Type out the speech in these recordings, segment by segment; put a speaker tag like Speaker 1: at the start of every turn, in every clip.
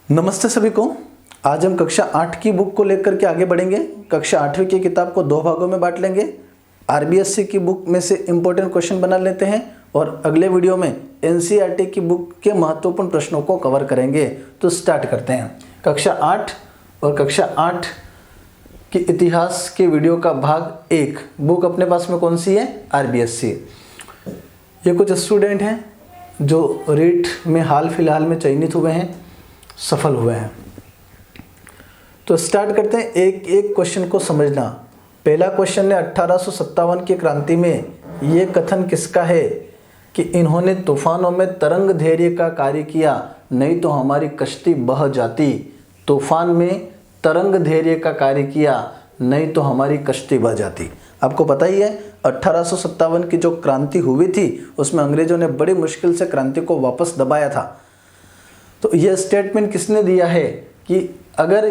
Speaker 1: नमस्ते सभी को। आज हम कक्षा 8 की बुक को लेकर के आगे बढ़ेंगे। कक्षा 8वीं की किताब को 2 भागों में बांट लेंगे। आरबीएससी की बुक में से इम्पोर्टेंट क्वेश्चन बना लेते हैं और अगले वीडियो में एनसीईआरटी की बुक के महत्वपूर्ण प्रश्नों को कवर करेंगे। तो स्टार्ट करते हैं। कक्षा 8 और कक्षा 8 के इतिहास के वीडियो का भाग 1 बुक अपने पास में कौन सी है? आरबीएससी। ये कुछ स्टूडेंट हैं जो रीट में हाल फिलहाल में चयनित हुए हैं, सफल हुए हैं। तो स्टार्ट करते हैं एक एक क्वेश्चन को समझना। पहला क्वेश्चन है 1857 की क्रांति में ये कथन किसका है कि इन्होंने तूफानों में तरंग धैर्य का कार्य किया, नहीं तो हमारी कश्ती बह जाती। तूफान में तरंग धैर्य का कार्य किया, नहीं तो हमारी कश्ती बह जाती। आपको पता ही है 1857 की जो क्रांति हुई थी उसमें अंग्रेजों ने बड़ी मुश्किल से क्रांति को वापस दबाया था। तो यह स्टेटमेंट किसने दिया है कि अगर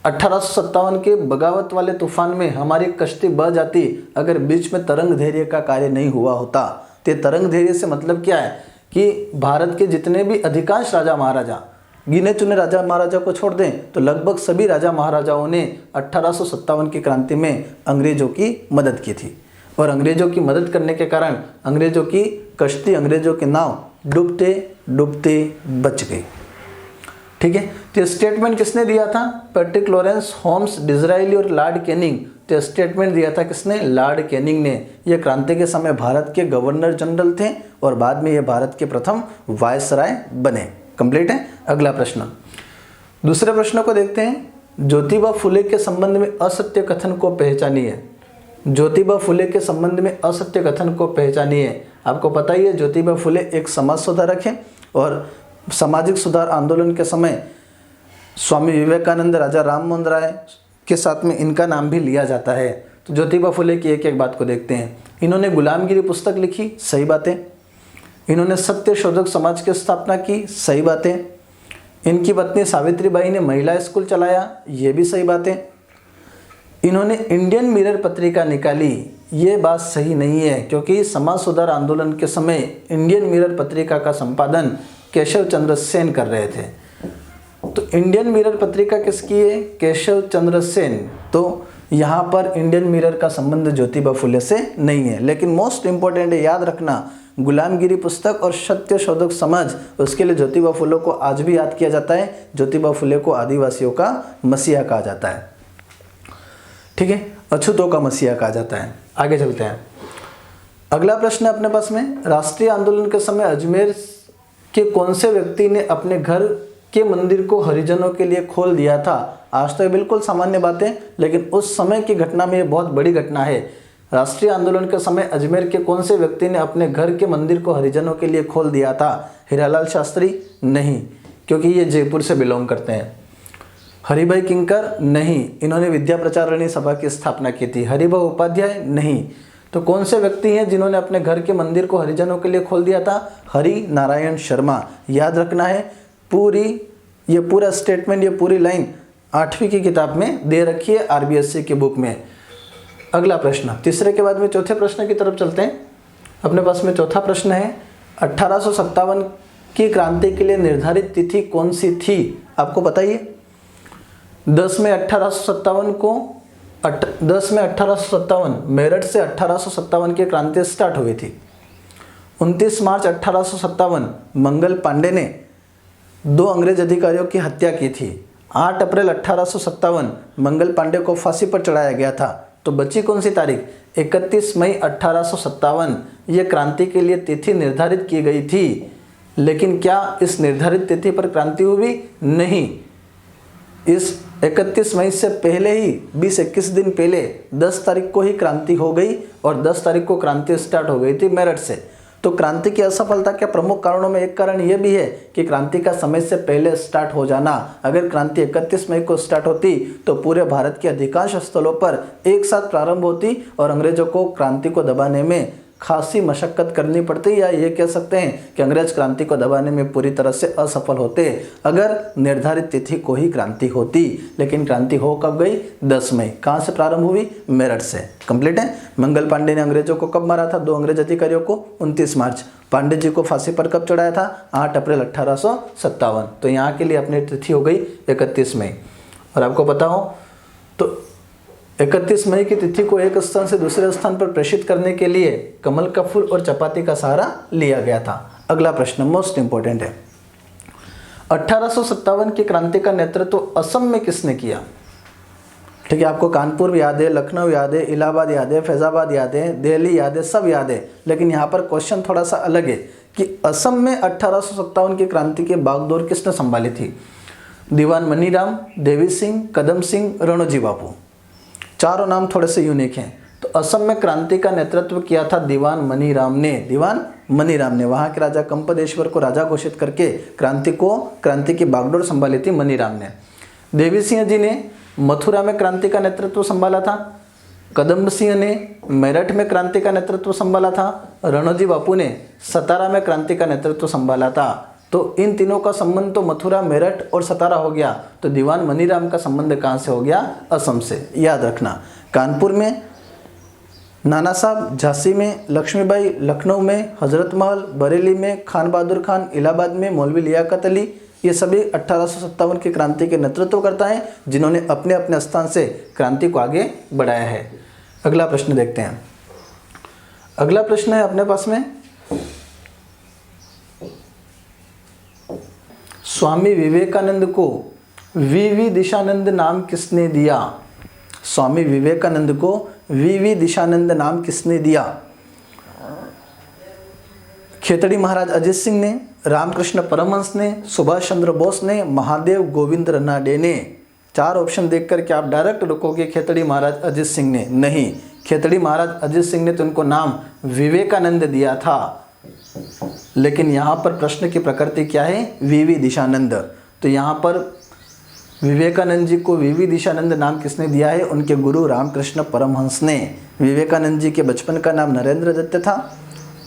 Speaker 1: 1857 के बगावत वाले तूफान में हमारी कश्ती बह जाती अगर बीच में तरंग धैर्य का कार्य नहीं हुआ होता। तो तरंग धैर्य से मतलब क्या है कि भारत के जितने भी अधिकांश राजा महाराजा, गिने चुने राजा महाराजा को छोड़ दें तो लगभग सभी राजा महाराजाओं ने 1857 की क्रांति में अंग्रेजों की मदद की थी। और अंग्रेजों की मदद करने के कारण अंग्रेजों की कश्ती, अंग्रेजों के नाव डूबते डूबते बच गई। ठीक है। तो स्टेटमेंट किसने दिया था? पैट्रिक लॉरेंस, होम्स, डिज़राइली और लॉर्ड कैनिंग। तो स्टेटमेंट दिया था किसने? लॉर्ड कैनिंग ने। यह क्रांति के समय भारत के गवर्नर जनरल थे और बाद में ये भारत के प्रथम वायसराय बने। कंप्लीट है। अगला प्रश्न, दूसरे प्रश्न को देखते हैं। ज्योतिबा फुले के संबंध में असत्य कथन को पहचानिए। ज्योतिबा फुले के संबंध में असत्य कथन को पहचानिए। आपको पता ही है ज्योतिबा फुले एक समाज सुधारक हैं और सामाजिक सुधार आंदोलन के समय स्वामी विवेकानंद, राजा राम मोहन राय के साथ में इनका नाम भी लिया जाता है। तो ज्योतिबा फुले की एक एक बात को देखते हैं। इन्होंने गुलामगिरी पुस्तक लिखी, सही बातें। इन्होंने सत्य शोधक समाज की स्थापना की, सही बातें। इनकी पत्नी सावित्रीबाई ने महिला स्कूल चलाया, ये भी सही बातें। इन्होंने इंडियन मिरर पत्रिका निकाली, ये बात सही नहीं है क्योंकि समाज सुधार आंदोलन के समय इंडियन मिरर पत्रिका का संपादन केशव चंद्र सेन कर रहे थे। तो इंडियन मिरर पत्रिका किसकी है? केशव चंद्र सेन। तो यहाँ पर इंडियन मिरर का संबंध ज्योतिबा फुले से नहीं है। लेकिन मोस्ट इंपॉर्टेंट है, याद रखना, गुलामगिरी पुस्तक और सत्य शोधक समाज, उसके लिए ज्योतिबा फुले को आज भी याद किया जाता है। ज्योतिबा फुले को आदिवासियों का मसीहा कहा जाता है। ठीक है, अछूतों का मसीहा कहा जाता है। आगे चलते हैं। अगला प्रश्न है अपने पास में, राष्ट्रीय आंदोलन के समय अजमेर के कौन से व्यक्ति ने अपने घर के मंदिर को हरिजनों के लिए खोल दिया था? आज तो ये बिल्कुल सामान्य बात है, लेकिन उस समय की घटना में ये बहुत बड़ी घटना है। राष्ट्रीय आंदोलन के समय अजमेर के कौन से व्यक्ति ने अपने घर के मंदिर को हरिजनों के लिए खोल दिया था? हीरालाल शास्त्री? नहीं, क्योंकि ये जयपुर से बिलोंग करते हैं। हरिभाई किंकर? नहीं, इन्होंने विद्या प्रचारिणी सभा की स्थापना की थी। हरिभाई उपाध्याय? नहीं। तो कौन से व्यक्ति हैं जिन्होंने अपने घर के मंदिर को हरिजनों के लिए खोल दिया था? हरि नारायण शर्मा। याद रखना है, ये पूरा स्टेटमेंट, ये पूरी लाइन 8वीं की किताब में दे रखी है आरबीएससी की बुक में। अगला प्रश्न, तीसरे के बाद में चौथे प्रश्न की तरफ चलते हैं। अपने पास में चौथा प्रश्न है, 1857 की क्रांति के लिए निर्धारित तिथि कौन सी थी? आपको पता ही है 10 में 1857 मेरठ से 1857 की क्रांति स्टार्ट हुई थी। 29 मार्च 1857 मंगल पांडे ने 2 अंग्रेज अधिकारियों की हत्या की थी। 8 अप्रैल 1857 मंगल पांडे को फांसी पर चढ़ाया गया था। तो बची कौन सी तारीख? 31 मई 1857। ये क्रांति के लिए तिथि निर्धारित की गई थी, लेकिन क्या इस निर्धारित तिथि पर क्रांति हुई? नहीं। इस 31 मई से पहले ही 20-21 दिन पहले 10 तारीख को ही क्रांति हो गई और 10 तारीख को क्रांति स्टार्ट हो गई थी मेरठ से। तो क्रांति की असफलता के प्रमुख कारणों में एक कारण यह भी है कि क्रांति का समय से पहले स्टार्ट हो जाना। अगर क्रांति 31 मई को स्टार्ट होती तो पूरे भारत के अधिकांश स्थलों पर एक साथ प्रारंभ होती और अंग्रेजों को क्रांति को दबाने में खासी मशक्कत करनी पड़ती, या ये कह सकते हैं कि अंग्रेज क्रांति को दबाने में पूरी तरह से असफल होते अगर निर्धारित तिथि को ही क्रांति होती। लेकिन क्रांति हो कब गई? 10 मई। कहाँ से प्रारंभ हुई? मेरठ से। कंप्लीट है। मंगल पांडे ने अंग्रेजों को कब मारा था? 2 अंग्रेज अधिकारियों को 29 मार्च। पांडे जी को फांसी पर कब चढ़ाया था? 8 अप्रैल 1857। तो यहाँ के लिए अपनी तिथि हो गई 31 मई। और आपको पता हो तो 31 मई की तिथि को एक स्थान से दूसरे स्थान पर प्रेषित करने के लिए कमल का फूल और चपाती का सहारा लिया गया था। अगला प्रश्न मोस्ट इंपॉर्टेंट है। 1857 की क्रांति का नेतृत्व असम में किसने किया? ठीक है, आपको कानपुर याद है, लखनऊ याद है, इलाहाबाद याद है, फैजाबाद याद है, दिल्ली याद है, सब याद है। लेकिन यहाँ पर क्वेश्चन थोड़ा सा अलग है कि असम में 1857 की क्रांति की बागडोर किसने संभाली थी? दीवान मनीराम, देवी सिंह, कदम सिंह, रणोजी बापू। चारों नाम थोड़े से यूनिक हैं। तो असम में क्रांति का नेतृत्व किया था दीवान मनीराम ने। दीवान मनीराम ने वहाँ के राजा कंपदेश्वर को राजा घोषित करके क्रांति की बागडोर संभाली थी मनीराम ने। देवी सिंह जी ने मथुरा में क्रांति का नेतृत्व संभाला था। कदम सिंह ने मेरठ में क्रांति का नेतृत्व संभाला था। रणोजी बापू ने सतारा में क्रांति का नेतृत्व संभाला था। तो इन तीनों का संबंध तो मथुरा, मेरठ और सतारा हो गया। तो दीवान मनीराम का संबंध कहाँ से हो गया? असम से। याद रखना, कानपुर में नाना साहब, झांसी में लक्ष्मीबाई, लखनऊ में हजरत महल, बरेली में खान बहादुर खान, इलाहाबाद में मौलवी लियाकत अली, ये सभी 1857 की क्रांति के नेतृत्वकर्ता हैं जिन्होंने अपने अपने स्थान से क्रांति को आगे बढ़ाया है। अगला प्रश्न देखते हैं। अगला प्रश्न है अपने पास में, स्वामी विवेकानंद को वीवी दिशानंद नाम किसने दिया? स्वामी विवेकानंद को वीवी दिशानंद नाम किसने दिया? खेतड़ी महाराज अजीत सिंह ने, रामकृष्ण परमहंस ने, सुभाष चंद्र बोस ने, महादेव गोविंद रनाडे ने। 4 ऑप्शन देख करके आप डायरेक्ट रुकोगे खेतड़ी महाराज अजीत सिंह ने? नहीं, खेतड़ी महाराज अजीत सिंह ने तो उनको नाम विवेकानंद दिया था। लेकिन यहाँ पर प्रश्न की प्रकृति क्या है? वीवी दिशानंद। तो यहाँ पर विवेकानंद जी को वीवी दिशानंद नाम किसने दिया है? उनके गुरु रामकृष्ण परमहंस ने। विवेकानंद जी के बचपन का नाम नरेंद्र दत्त था।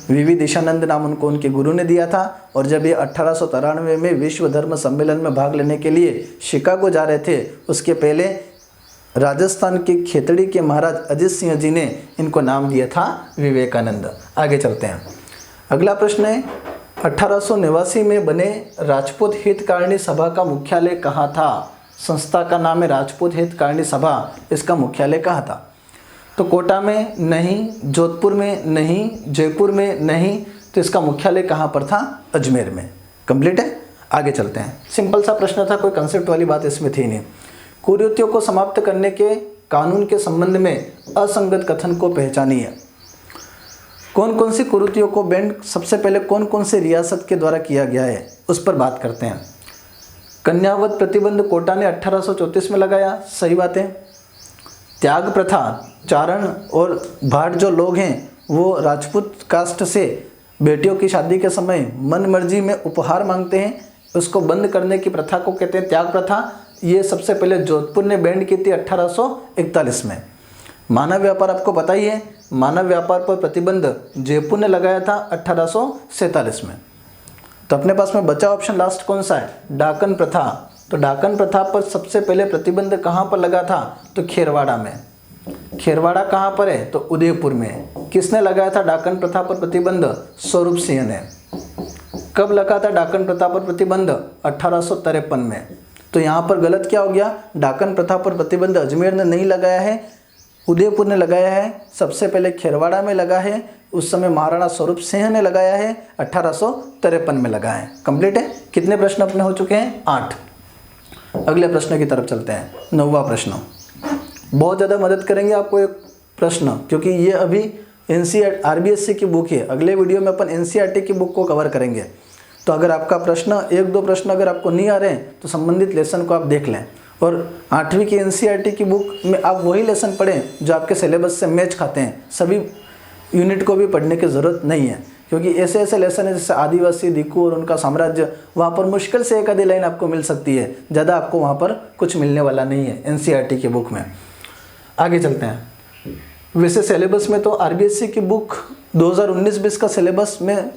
Speaker 1: वीवी दिशानंद नाम उनको उनके गुरु ने दिया था। और जब ये 1893 में विश्व धर्म सम्मेलन में भाग लेने के लिए शिकागो जा रहे थे, उसके पहले राजस्थान के खेतड़ी के महाराज अजीत सिंह जी ने इनको नाम दिया था विवेकानंद। आगे चलते हैं। अगला प्रश्न है, 1889 में बने राजपूत हितकारिणी सभा का मुख्यालय कहाँ था? संस्था का नाम है राजपूत हितकारिणी सभा। इसका मुख्यालय कहाँ था? तो कोटा में नहीं, जोधपुर में नहीं, जयपुर में नहीं। तो इसका मुख्यालय कहाँ पर था? अजमेर में। कंप्लीट है। आगे चलते हैं। सिंपल सा प्रश्न था, कोई कंसेप्ट वाली बात इसमें थी नहीं। कुरीतियों को समाप्त करने के कानून के संबंध में असंगत कथन को पहचानिए। कौन कौन सी कुरीतियों को बैंड सबसे पहले कौन कौन से रियासत के द्वारा किया गया है, उस पर बात करते हैं। कन्यावध प्रतिबंध कोटा ने 1834 में लगाया, सही बात है। त्याग प्रथा, चारण और भाट जो लोग हैं वो राजपूत कास्ट से बेटियों की शादी के समय मन मर्जी में उपहार मांगते हैं, उसको बंद करने की प्रथा को कहते हैं त्याग प्रथा। ये सबसे पहले जोधपुर ने बैंड की थी 1841 में। मानव व्यापार आपको पता ही है, मानव व्यापार पर प्रतिबंध जयपुर ने लगाया था 1847 में। तो अपने पास में बचा ऑप्शन लास्ट कौन सा है? डाकन प्रथा। तो डाकन प्रथा पर सबसे पहले प्रतिबंध कहाँ पर लगा था? तो खेरवाड़ा में। खेरवाड़ा कहाँ पर है? तो उदयपुर में। किसने लगाया था डाकन प्रथा पर प्रतिबंध? स्वरूप सिंह ने। कब लगा था डाकन प्रथा पर प्रतिबंध? 1853 में। तो यहाँ पर गलत क्या हो गया? डाकन प्रथा पर प्रतिबंध अजमेर ने नहीं लगाया है, उदयपुर ने लगाया है। सबसे पहले खेरवाड़ा में लगा है, उस समय महाराणा स्वरूप सिंह ने लगाया है, 1853 में लगा है। कंप्लीट है। कितने प्रश्न अपने हो चुके हैं? 8। अगले प्रश्न की तरफ चलते हैं। 9वां प्रश्न बहुत ज़्यादा मदद करेंगे आपको एक प्रश्न, क्योंकि ये अभी RBSC की बुक है। अगले वीडियो में अपन NCERT की बुक को कवर करेंगे। तो अगर आपका प्रश्न 1-2 प्रश्न अगर आपको नहीं आ रहे हैं तो संबंधित लेसन को आप देख लें। और 8वीं की NCERT की बुक में आप वही लेसन पढ़ें जो आपके सिलेबस से मैच खाते हैं। सभी यूनिट को भी पढ़ने की ज़रूरत नहीं है, क्योंकि ऐसे ऐसे लेसन है जैसे आदिवासी, दिक्कू और उनका साम्राज्य, वहाँ पर मुश्किल से एक आधी लाइन आपको मिल सकती है, ज़्यादा आपको वहाँ पर कुछ मिलने वाला नहीं है NCERT की बुक में। आगे चलते हैं। वैसे सिलेबस में तो आरबीएससी की बुक 2019-20 का सिलेबस में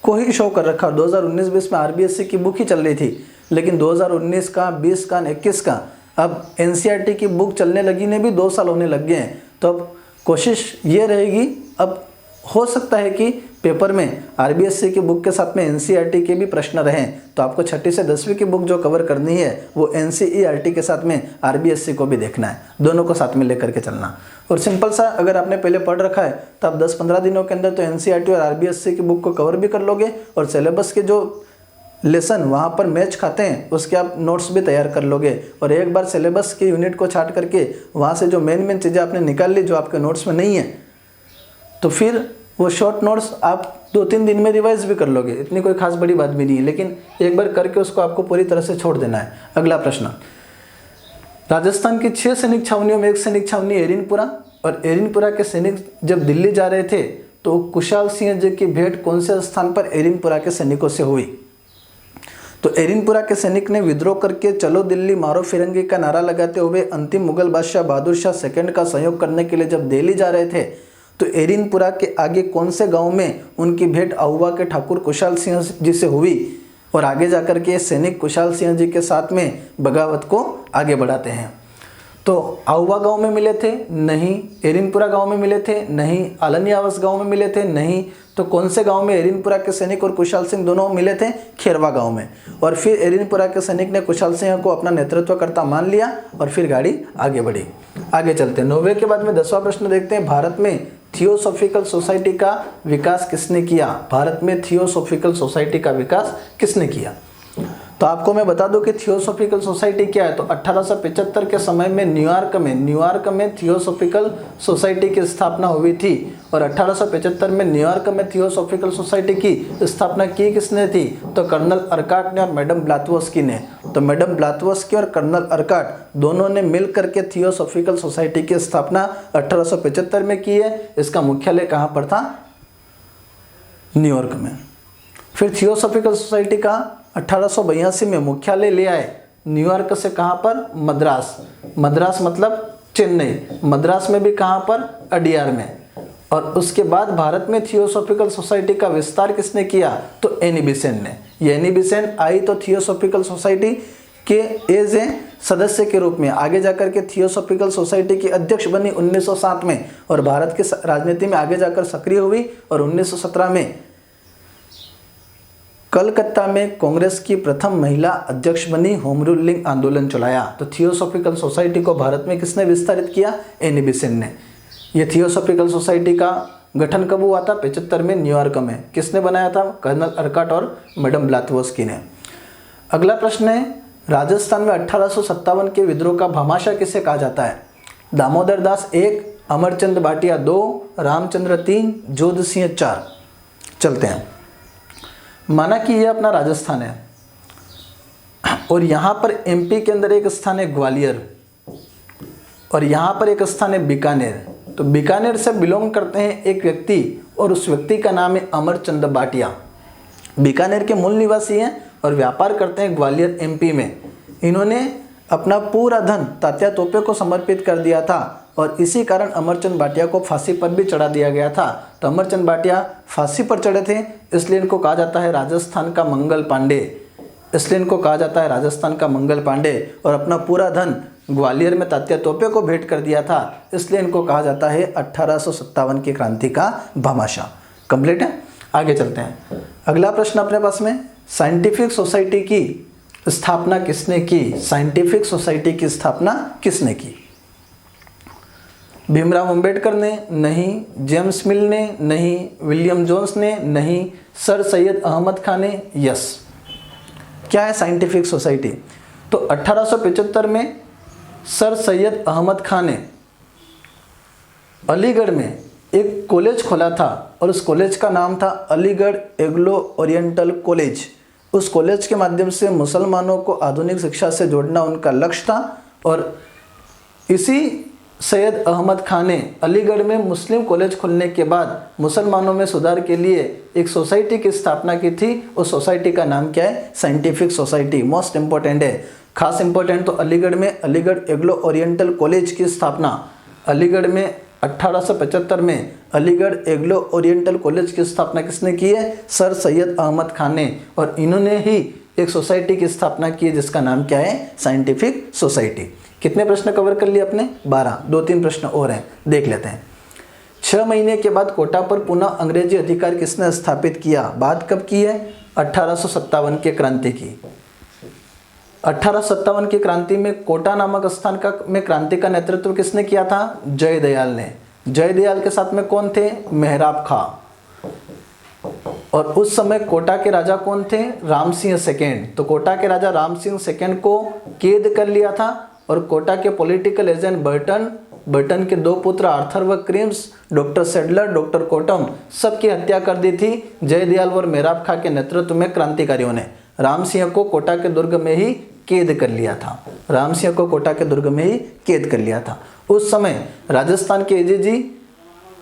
Speaker 1: को ही शो कर रखा, 2019-20 में आरबीएससी की बुक ही चल रही थी, लेकिन 2019 का, 20 का, 21 का अब एनसीईआरटी की बुक चलने लगी ने भी 2 साल होने लग गए हैं। तो अब कोशिश ये रहेगी, अब हो सकता है कि पेपर में आरबीएससी की बुक के साथ में एनसीईआरटी के भी प्रश्न रहें, तो आपको 6ठी से 10वीं की बुक जो कवर करनी है वो एनसीईआरटी के साथ में आरबीएससी को भी देखना है, दोनों को साथ में लेकर के चलना। और सिंपल सा, अगर आपने पहले पढ़ रखा है तो आप 10-15 दिनों के अंदर तो एनसीईआरटी और आरबीएससी की बुक को कवर भी कर लोगे, और सिलेबस के जो लेसन वहाँ पर मैच खाते हैं उसके आप नोट्स भी तैयार कर लोगे। और एक बार सिलेबस के यूनिट को छाट करके वहाँ से जो मेन चीज़ें आपने निकाल ली जो आपके नोट्स में नहीं है, तो फिर वो शॉर्ट नोट्स आप 2-3 दिन में रिवाइज भी कर लोगे, इतनी कोई खास बड़ी बात भी नहीं है, लेकिन एक बार करके उसको आपको पूरी तरह से छोड़ देना है। अगला प्रश्न, राजस्थान की 6 सैनिक छावनियों में एक सैनिक छावनी एरिनपुरा, और एरिनपुरा के सैनिक जब दिल्ली जा रहे थे तो कुशाल सिंह जी की भेंट कौन से स्थान पर एरिनपुरा के सैनिकों से हुई? तो एरिनपुरा के सैनिक ने विद्रोह करके चलो दिल्ली मारो फिरंगी का नारा लगाते हुए अंतिम मुगल बादशाह बहादुर शाह सेकंड का सहयोग करने के लिए जब दिल्ली जा रहे थे, तो एरिनपुरा के आगे कौन से गांव में उनकी भेंट अहुआ के ठाकुर कुशाल सिंह जी से हुई, और आगे जाकर के सैनिक कुशाल सिंह जी के साथ में बगावत को आगे बढ़ाते हैं। तो अहुआ गांव में मिले थे? नहीं। एरिनपुरा गांव में मिले थे? नहीं। आलनियावस गांव में मिले थे? नहीं। तो कौन से गांव में एरिनपुरा के सैनिक और कुशाल सिंह दोनों मिले थे? खेरवा गांव में। और फिर एरिनपुरा के सैनिक ने कुशाल सिंह को अपना नेतृत्वकर्ता मान लिया और फिर गाड़ी आगे बढ़ी। आगे चलते हैं, 90 के बाद में 10वां प्रश्न देखते हैं, भारत में थियोसॉफिकल सोसाइटी का विकास किसने किया? भारत में थियोसॉफिकल सोसाइटी का विकास किसने किया? तो आपको मैं बता दूं कि थियोसॉफिकल सोसाइटी क्या है। तो 1875 के समय में न्यूयॉर्क में थियोसॉफिकल सोसाइटी की स्थापना हुई थी, और 1875 में न्यूयॉर्क में थियोसॉफिकल सोसाइटी की स्थापना की किसने थी? तो कर्नल अर्काट ने और मैडम ब्लातवस्की ने। तो मैडम ब्लातवस्की और कर्नल अर्काट दोनों ने मिल करके थियोसॉफिकल सोसाइटी की स्थापना 1875 में की है। इसका मुख्यालय कहाँ पर था? न्यूयॉर्क में। फिर थियोसॉफिकल सोसाइटी का 1882 में मुख्यालय ले आए न्यूयॉर्क से, कहाँ पर? मद्रास। मद्रास मतलब चेन्नई। मद्रास में भी कहाँ पर? अडियार में। और उसके बाद भारत में थियोसॉफिकल सोसाइटी का विस्तार किसने किया? तो एनी बेसेंट ने। ये एनी बेसेंट आई तो थियोसॉफिकल सोसाइटी के एज ए सदस्य के रूप में, आगे जाकर के थियोसॉफिकल सोसाइटी की अध्यक्ष बनी 1907 में, और भारत की राजनीति में आगे जाकर सक्रिय हुई, और 1917 में कलकत्ता में कांग्रेस की प्रथम महिला अध्यक्ष बनी, होम रूलिंग आंदोलन चलाया। तो थियोसॉफिकल सोसाइटी को भारत में किसने विस्तारित किया? एनी बेसेंट ने। यह थियोसॉफिकल सोसाइटी का गठन कब हुआ था? 75 में न्यूयॉर्क में। किसने बनाया था? कर्नल अर्काट और मैडम ब्लातवस्की ने। अगला प्रश्न है, राजस्थान में 1857 के विद्रोह का भामाशाह किसे कहा जाता है? दामोदर दास 1, अमरचंद भाटिया 2, रामचंद्र 3, जोध सिंह 4। चलते हैं। माना कि यह अपना राजस्थान है, और यहाँ पर एमपी के अंदर एक स्थान है ग्वालियर, और यहाँ पर एक स्थान है बीकानेर। तो बीकानेर से बिलोंग करते हैं एक व्यक्ति, और उस व्यक्ति का नाम है अमरचंद भाटिया। बीकानेर के मूल निवासी हैं और व्यापार करते हैं ग्वालियर एमपी में। इन्होंने अपना पूरा धन तात्या तोपे को समर्पित कर दिया था, और इसी कारण अमरचंद भाटिया को फांसी पर भी चढ़ा दिया गया था। तो अमरचंद भाटिया फांसी पर चढ़े थे, इसलिए इनको कहा जाता है राजस्थान का मंगल पांडे। इसलिए इनको कहा जाता है राजस्थान का मंगल पांडे। और अपना पूरा धन ग्वालियर में तात्या तोपे को भेंट कर दिया था, इसलिए इनको कहा जाता है 1857 की क्रांति का भामाशाह। कंप्लीट है। आगे चलते हैं। अगला प्रश्न अपने पास में, साइंटिफिक सोसाइटी की स्थापना किसने की? साइंटिफिक सोसाइटी की स्थापना किसने की? भीमराव अंबेडकर ने? नहीं। जेम्स मिल ने? नहीं। विलियम जोन्स ने? नहीं। सर सैयद अहमद खान ने? यस। क्या है साइंटिफिक सोसाइटी? तो 1875 में सर सैयद अहमद खान ने अलीगढ़ में एक कॉलेज खोला था, और उस कॉलेज का नाम था अलीगढ़ एग्लो ओरिएंटल कॉलेज। उस कॉलेज के माध्यम से मुसलमानों को आधुनिक शिक्षा से जोड़ना उनका लक्ष्य था, और इसी सैयद अहमद खान ने अलीगढ़ में मुस्लिम कॉलेज खुलने के बाद मुसलमानों में सुधार के लिए एक सोसाइटी की स्थापना की थी। उस सोसाइटी का नाम क्या है? Scientific society. मोस्ट इंपॉर्टेंट है, खास इंपॉर्टेंट। तो अलीगढ़ में अलीगढ़ एग्लो ओरिएंटल कॉलेज की स्थापना, अलीगढ़ में 1875 में अलीगढ़ एग्लो ओरिएंटल कॉलेज की स्थापना किसने की है? सर सैयद अहमद खान ने। और इन्होंने ही एक सोसाइटी की स्थापना की है जिसका नाम क्या है? Scientific society. कितने प्रश्न कवर कर लिए अपने? 12। 2-3 प्रश्न और हैं, देख लेते हैं। 6 महीने के बाद कोटा पर पुनः अंग्रेजी अधिकार किसने स्थापित किया? बात कब की है? 1857 के क्रांति की। 1857 की क्रांति में कोटा नामक स्थान में क्रांति का नेतृत्व किसने किया था? जयदयाल ने। जयदयाल के साथ में कौन थे? मेहराब खां। और उस समय कोटा के राजा कौन थे? राम सिंह सेकेंड। तो कोटा के राजा राम सिंह सेकेंड को कैद कर लिया था और कोटा के पॉलिटिकल एजेंट बर्टन के 2 पुत्र आर्थर व क्रीम्स, डॉक्टर सेडलर, डॉक्टर कोटम सबकी हत्या कर दी थी जयदयाल और मेहराब खां के नेतृत्व में क्रांतिकारियों ने। राम सिंह को कोटा के दुर्ग में ही कैद कर लिया था। राम सिंह को कोटा के दुर्ग में ही कैद कर लिया था। उस समय राजस्थान के एजीजी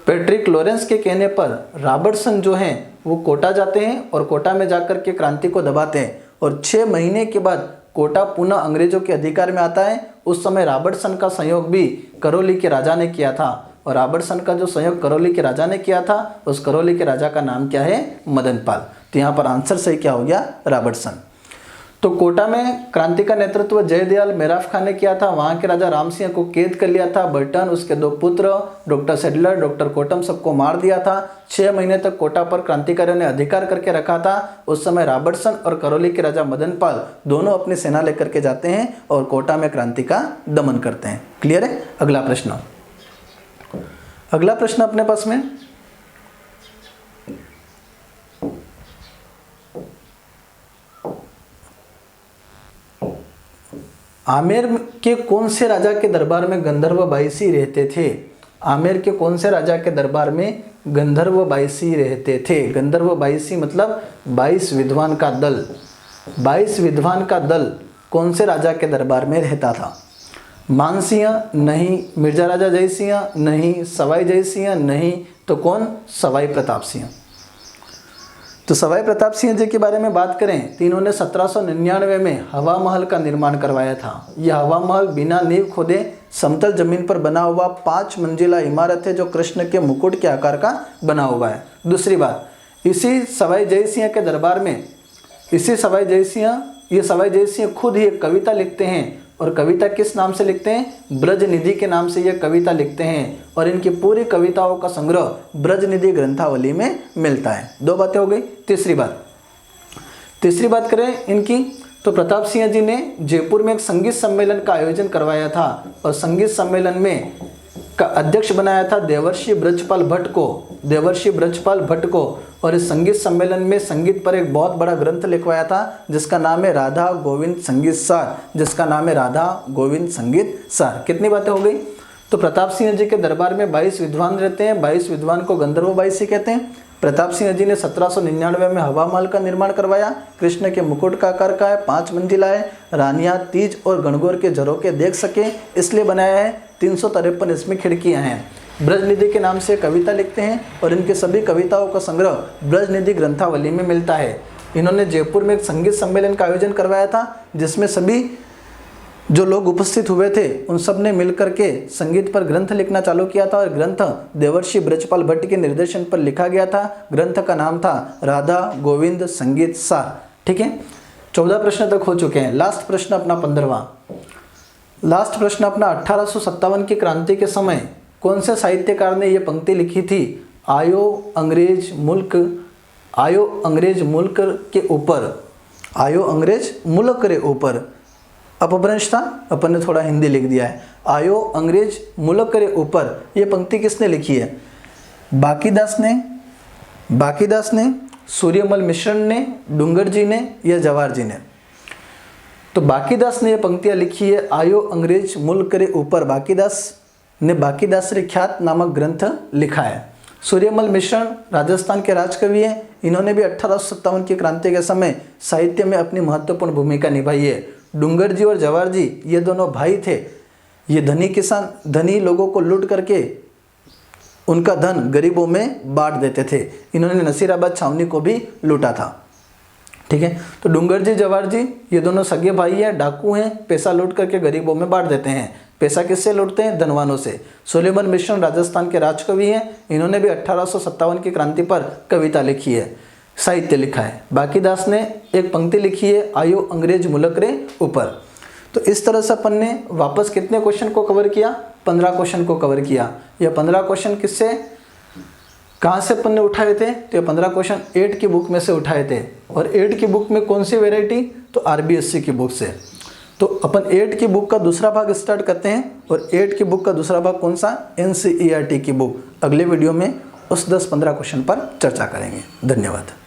Speaker 1: पैट्रिक लॉरेंस के कहने पर रॉबर्टसन जो हैं वो कोटा जाते हैं और कोटा में जाकर के क्रांति को दबाते हैं और 6 महीने के बाद कोटा पुनः अंग्रेजों के अधिकार में आता है। उस समय रॉबर्टसन का सहयोग भी करौली के राजा ने किया था और रॉबर्टसन का जो सहयोग करौली के राजा ने किया था उस करौली के राजा का नाम क्या है? मदनपाल। तो यहाँ पर आंसर सही क्या हो गया? रॉबर्टसन। तो कोटा में क्रांति का नेतृत्व जयदयाल मेहराब खां ने किया था। वहाँ के राजा राम सिंह को कैद कर लिया था। बर्टन, उसके 2 पुत्र डॉक्टर सेडलर, डॉक्टर कोटम सबको मार दिया था। 6 महीने तक कोटा पर क्रांतिकारियों ने अधिकार करके रखा था। उस समय रॉबर्टसन और करौली के राजा मदनपाल दोनों अपनी सेना लेकर के जाते हैं और कोटा में क्रांति का दमन करते हैं। क्लियर है? अगला प्रश्न अपने पास में आमेर के कौन से राजा के दरबार में गंधर्व बाईसी रहते थे? आमेर के कौन से राजा के दरबार में गंधर्व बाईसी रहते थे? गंधर्व बाईसी मतलब 22 विद्वान का दल। 22 विद्वान का दल कौन से राजा के दरबार में रहता था? मानसिंह नहीं, मिर्जा राजा जयसिंह नहीं, सवाई जयसिंह नहीं, तो कौन? सवाई प्रताप सिंह। तो सवाई प्रताप सिंह जी के बारे में बात करें तो इन्होंने 1799 में हवा महल का निर्माण करवाया था। यह हवा महल बिना नींव खोदे समतल जमीन पर बना हुआ 5 मंजिला इमारत है जो कृष्ण के मुकुट के आकार का बना हुआ है। दूसरी बात, इसी सवाई जयसिंह के दरबार में सवाई जयसिंह खुद ही एक कविता लिखते हैं और कविता किस नाम से लिखते हैं? ब्रज निधि के नाम से यह कविता लिखते हैं और इनकी पूरी कविताओं का संग्रह ब्रज निधि ग्रंथावली में मिलता है। 2 बातें हो गई। तीसरी बात करें इनकी तो प्रताप सिंह जी ने जयपुर में एक संगीत सम्मेलन का आयोजन करवाया था और संगीत सम्मेलन में का अध्यक्ष बनाया था देवर्षि ब्रजपाल भट्ट को और इस संगीत सम्मेलन में संगीत पर एक बहुत बड़ा ग्रंथ लिखवाया था जिसका नाम है राधा गोविंद संगीत सार। कितनी बातें हो गई? तो प्रताप सिंह जी के दरबार में 22 विद्वान रहते हैं। 22 विद्वान को गंधर्व बाईसी कहते हैं। प्रताप सिंह जी ने 1799 में हवा महल का निर्माण करवाया। कृष्ण के मुकुट का आकार का है, 5 मंजिला है। रानियाँ तीज और गणगौर के झरोके देख सके इसलिए बनाया है। 353 इसमें खिड़कियाँ हैं। ब्रजनिधि के नाम से कविता लिखते हैं और इनके सभी कविताओं का संग्रह ब्रजनिधि ग्रंथावली में मिलता है। इन्होंने जयपुर में एक संगीत सम्मेलन का आयोजन करवाया था जिसमें सभी जो लोग उपस्थित हुए थे उन सब ने मिलकर के संगीत पर ग्रंथ लिखना चालू किया था और ग्रंथ देवर्षि ब्रजपाल भट्ट के निर्देशन पर लिखा गया था। ग्रंथ का नाम था राधा गोविंद संगीत सार। ठीक है, 14 प्रश्न तक हो चुके हैं। लास्ट प्रश्न अपना 15वां। लास्ट प्रश्न अपना 1857 की क्रांति के समय कौन से साहित्यकार ने यह पंक्ति लिखी थी? आयो अंग्रेज मुल्क के ऊपर। अपभ्रंश था, अपन ने थोड़ा हिंदी लिख दिया है। आयो अंग्रेज मुल्क के ऊपर, ये पंक्ति किसने लिखी है? बाकीदास ने, सूर्यमल मिश्रण ने, डूंगर जी ने या जवाहर जी ने? तो बाकीदास ने ये पंक्तियाँ लिखी है आयो अंग्रेज मुल्क के ऊपर। बाकीदास ने बाकीदासरी ख्यात नामक ग्रंथ लिखा है। सूर्यमल मिश्रण राजस्थान के राजकवि हैं। इन्होंने भी 1857 की क्रांति के समय साहित्य में अपनी महत्वपूर्ण भूमिका निभाई है। डूंगर जी और जवाहर जी ये दोनों भाई थे। ये धनी लोगों को लूट करके उनका धन गरीबों में बांट देते थे। इन्होंने नसीराबाद छावनी को भी लूटा था। ठीक है। तो डूंगर जी, जवाहर जी ये दोनों सगे भाई हैं, डाकू हैं, पैसा लूट करके गरीबों में बांट देते हैं। पैसा किससे लूटते हैं? धनवानों से। सुलेमान मिश्र राजस्थान के राजकवि हैं, इन्होंने भी 1857 की क्रांति पर कविता लिखी है, साहित्य लिखा है। बाकी दास ने एक पंक्ति लिखी है, आयो अंग्रेज मुल्क रे ऊपर। तो इस तरह से अपन ने वापस कितने क्वेश्चन को कवर किया? 15 क्वेश्चन को कवर किया। यह 15 क्वेश्चन किससे, कहाँ से अपन ने उठाए थे? तो ये 15 क्वेश्चन 8 की बुक में से उठाए थे। और 8 की बुक में कौन सी वेराइटी? तो RBSC की बुक से। तो अपन 8 की बुक का दूसरा भाग स्टार्ट करते हैं। और 8 की बुक का दूसरा भाग कौन सा? NCERT की बुक। अगले वीडियो में उस 10-15 क्वेश्चन पर चर्चा करेंगे। धन्यवाद।